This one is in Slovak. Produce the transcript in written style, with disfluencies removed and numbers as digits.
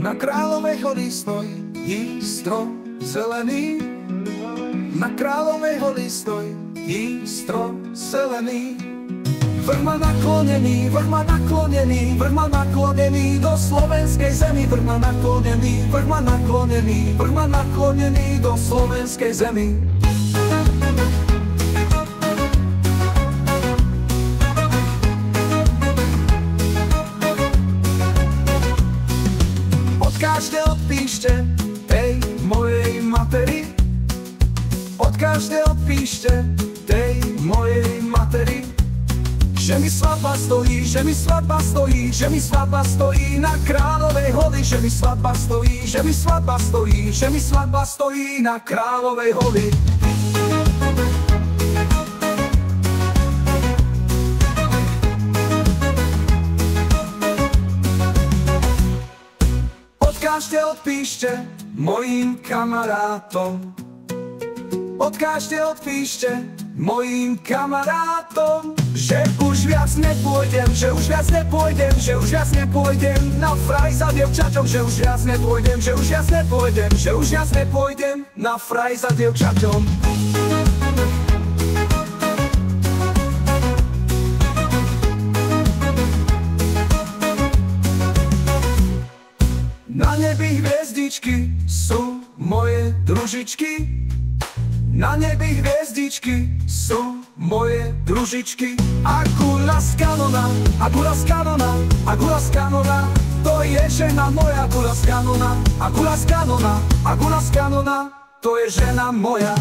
Na Kráľovej hori stojí strom zelený. Na Kráľovej hori stojí strom zelený. Vrch má naklonený, vrch má naklonený, vrch má naklonený do slovenskej zemi. Vrch má naklonený, vrch má naklonený, vrch má naklonený do slovenskej zemi. Odkážte, odpíšte tej mojej materi. Odkážte, odpíšte tej mojej materi. Že mi svadba stojí, že mi svadba stojí, že mi svadba stojí na Kráľovej hori. Že mi svadba stojí, že mi svadba stojí, že mi svadba stojí na Kráľovej hori. Odkážte, odpíšte mojim kamarátom. Odkážte, odpíšte mojim kamarátom, že už viac nepôjdem, že už viac nepôjdem, že už viac nepôjdem na fraj za dievčaťom, že už viac nepôjdem, že už viac nepôjdem, že už viac nepôjdem na fraj za dievčaťom. Na nebi hviezdičky sú moje družičky. Na nebi hviezdičky sú moje družičky. Agula z kanona, agula z kanona, agula z kanona, to je žena moja. Agula z kanona, agula z kanona, agula z kanona, to je žena moja.